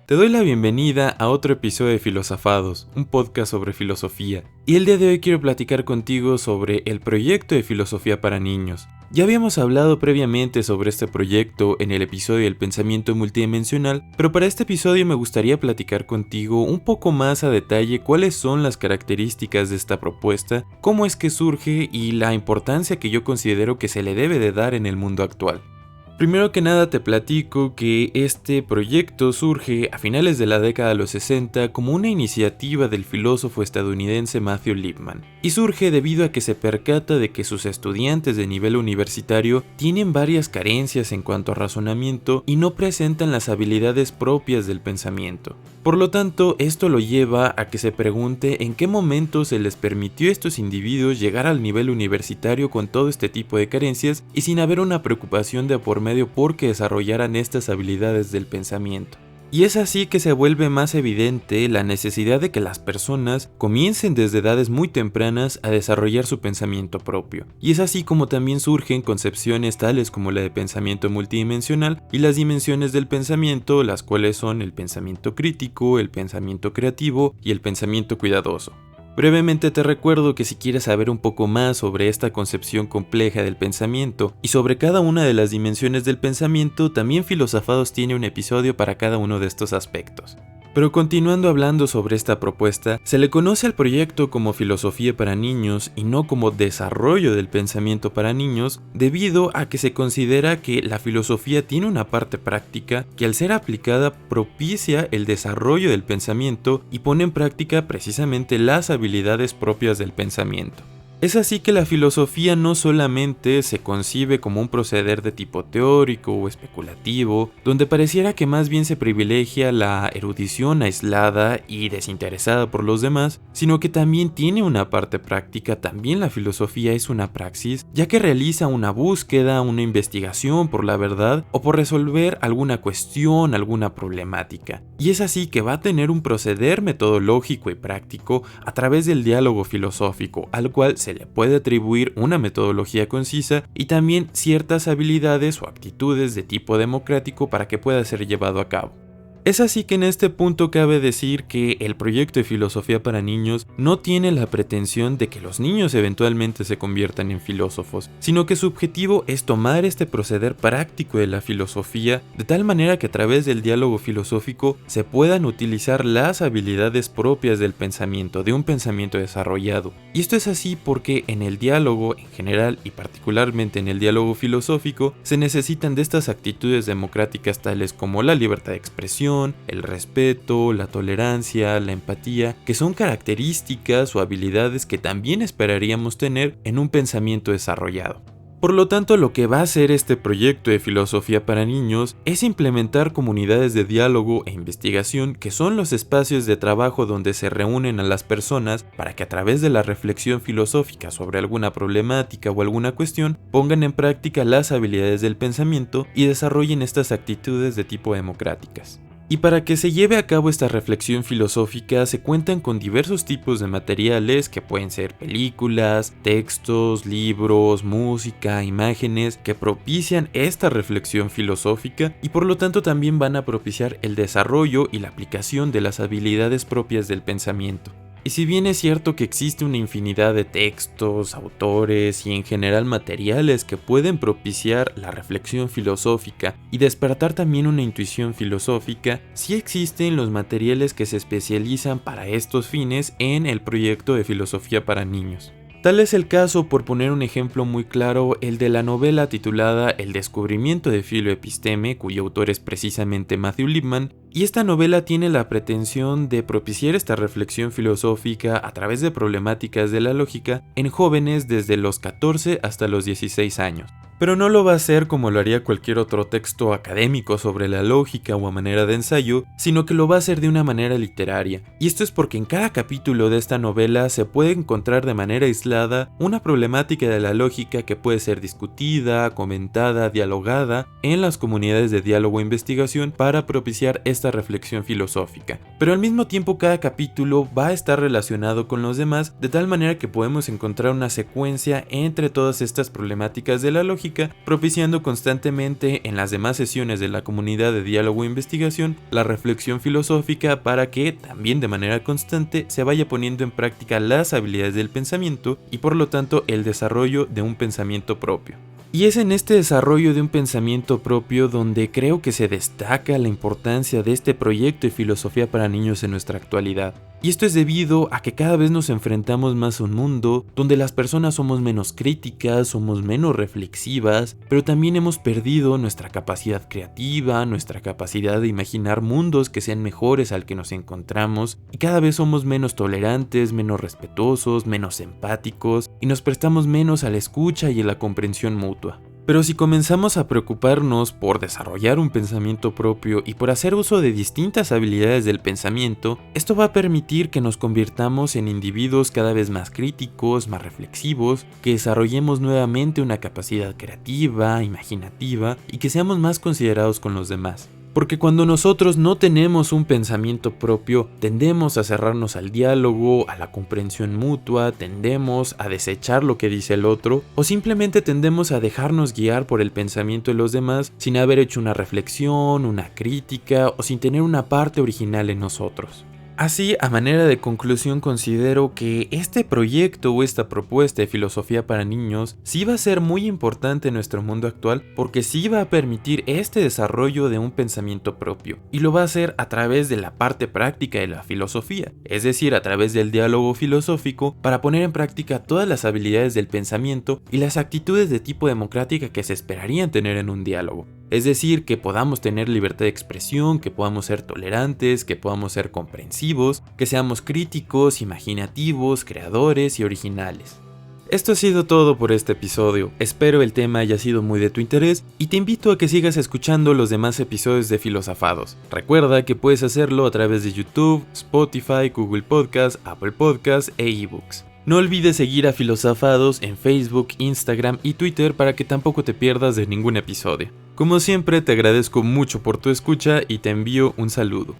Te doy la bienvenida a otro episodio de Filosofados, un podcast sobre filosofía. Y el día de hoy quiero platicar contigo sobre el proyecto de filosofía para niños. Ya habíamos hablado previamente sobre este proyecto en el episodio del pensamiento multidimensional, pero para este episodio me gustaría platicar contigo un poco más a detalle cuáles son las características de esta propuesta, cómo es que surge y la importancia que yo considero que se le debe de dar en el mundo actual. Primero que nada te platico que este proyecto surge a finales de la década de los 60 como una iniciativa del filósofo estadounidense Matthew Lipman, y surge debido a que se percata de que sus estudiantes de nivel universitario tienen varias carencias en cuanto a razonamiento y no presentan las habilidades propias del pensamiento. Por lo tanto, esto lo lleva a que se pregunte en qué momento se les permitió a estos individuos llegar al nivel universitario con todo este tipo de carencias y sin haber una preocupación de por medio porque desarrollaran estas habilidades del pensamiento. Y es así que se vuelve más evidente la necesidad de que las personas comiencen desde edades muy tempranas a desarrollar su pensamiento propio. Y es así como también surgen concepciones tales como la de pensamiento multidimensional y las dimensiones del pensamiento, las cuales son el pensamiento crítico, el pensamiento creativo y el pensamiento cuidadoso. Brevemente te recuerdo que si quieres saber un poco más sobre esta concepción compleja del pensamiento y sobre cada una de las dimensiones del pensamiento, también Filosofados tiene un episodio para cada uno de estos aspectos. Pero continuando hablando sobre esta propuesta, se le conoce al proyecto como filosofía para niños y no como desarrollo del pensamiento para niños, debido a que se considera que la filosofía tiene una parte práctica que al ser aplicada propicia el desarrollo del pensamiento y pone en práctica precisamente las habilidades propias del pensamiento. Es así que la filosofía no solamente se concibe como un proceder de tipo teórico o especulativo, donde pareciera que más bien se privilegia la erudición aislada y desinteresada por los demás, sino que también tiene una parte práctica. También la filosofía es una praxis, ya que realiza una búsqueda, una investigación por la verdad o por resolver alguna cuestión, alguna problemática. Y es así que va a tener un proceder metodológico y práctico a través del diálogo filosófico, al cual se le puede atribuir una metodología concisa y también ciertas habilidades o actitudes de tipo democrático para que pueda ser llevado a cabo. Es así que en este punto cabe decir que el proyecto de filosofía para niños no tiene la pretensión de que los niños eventualmente se conviertan en filósofos, sino que su objetivo es tomar este proceder práctico de la filosofía de tal manera que a través del diálogo filosófico se puedan utilizar las habilidades propias del pensamiento, de un pensamiento desarrollado. Y esto es así porque en el diálogo en general y particularmente en el diálogo filosófico se necesitan de estas actitudes democráticas tales como la libertad de expresión, el respeto, la tolerancia, la empatía, que son características o habilidades que también esperaríamos tener en un pensamiento desarrollado. Por lo tanto, lo que va a hacer este proyecto de filosofía para niños es implementar comunidades de diálogo e investigación que son los espacios de trabajo donde se reúnen a las personas para que a través de la reflexión filosófica sobre alguna problemática o alguna cuestión pongan en práctica las habilidades del pensamiento y desarrollen estas actitudes de tipo democráticas. Y para que se lleve a cabo esta reflexión filosófica se cuentan con diversos tipos de materiales que pueden ser películas, textos, libros, música, imágenes que propician esta reflexión filosófica y por lo tanto también van a propiciar el desarrollo y la aplicación de las habilidades propias del pensamiento. Y si bien es cierto que existe una infinidad de textos, autores y en general materiales que pueden propiciar la reflexión filosófica y despertar también una intuición filosófica, sí existen los materiales que se especializan para estos fines en el proyecto de filosofía para niños. Tal es el caso, por poner un ejemplo muy claro, el de la novela titulada El descubrimiento de Filoepisteme, cuyo autor es precisamente Matthew Lipman, y esta novela tiene la pretensión de propiciar esta reflexión filosófica a través de problemáticas de la lógica en jóvenes desde los 14 hasta los 16 años. Pero no lo va a hacer como lo haría cualquier otro texto académico sobre la lógica o a manera de ensayo, sino que lo va a hacer de una manera literaria. Y esto es porque en cada capítulo de esta novela se puede encontrar de manera aislada una problemática de la lógica que puede ser discutida, comentada, dialogada en las comunidades de diálogo e investigación para propiciar esta reflexión filosófica. Pero al mismo tiempo cada capítulo va a estar relacionado con los demás de tal manera que podemos encontrar una secuencia entre todas estas problemáticas de la lógica pedagógica, propiciando constantemente en las demás sesiones de la comunidad de diálogo e investigación la reflexión filosófica para que, también de manera constante, se vaya poniendo en práctica las habilidades del pensamiento y por lo tanto el desarrollo de un pensamiento propio. Y es en este desarrollo de un pensamiento propio donde creo que se destaca la importancia de este proyecto de filosofía para niños en nuestra actualidad. Y esto es debido a que cada vez nos enfrentamos más a un mundo donde las personas somos menos críticas, somos menos reflexivas, pero también hemos perdido nuestra capacidad creativa, nuestra capacidad de imaginar mundos que sean mejores al que nos encontramos, y cada vez somos menos tolerantes, menos respetuosos, menos empáticos, y nos prestamos menos a la escucha y a la comprensión mutua. Pero si comenzamos a preocuparnos por desarrollar un pensamiento propio y por hacer uso de distintas habilidades del pensamiento, esto va a permitir que nos convirtamos en individuos cada vez más críticos, más reflexivos, que desarrollemos nuevamente una capacidad creativa, imaginativa y que seamos más considerados con los demás. Porque cuando nosotros no tenemos un pensamiento propio, tendemos a cerrarnos al diálogo, a la comprensión mutua, tendemos a desechar lo que dice el otro, o simplemente tendemos a dejarnos guiar por el pensamiento de los demás sin haber hecho una reflexión, una crítica o sin tener una parte original en nosotros. Así, a manera de conclusión, considero que este proyecto o esta propuesta de filosofía para niños sí va a ser muy importante en nuestro mundo actual porque sí va a permitir este desarrollo de un pensamiento propio y lo va a hacer a través de la parte práctica de la filosofía, es decir, a través del diálogo filosófico para poner en práctica todas las habilidades del pensamiento y las actitudes de tipo democrática que se esperarían tener en un diálogo. Es decir, que podamos tener libertad de expresión, que podamos ser tolerantes, que podamos ser comprensivos, que seamos críticos, imaginativos, creadores y originales. Esto ha sido todo por este episodio, espero el tema haya sido muy de tu interés y te invito a que sigas escuchando los demás episodios de Filosofados. Recuerda que puedes hacerlo a través de YouTube, Spotify, Google Podcast, Apple Podcast e eBooks. No olvides seguir a Filosofados en Facebook, Instagram y Twitter para que tampoco te pierdas de ningún episodio. Como siempre, te agradezco mucho por tu escucha y te envío un saludo.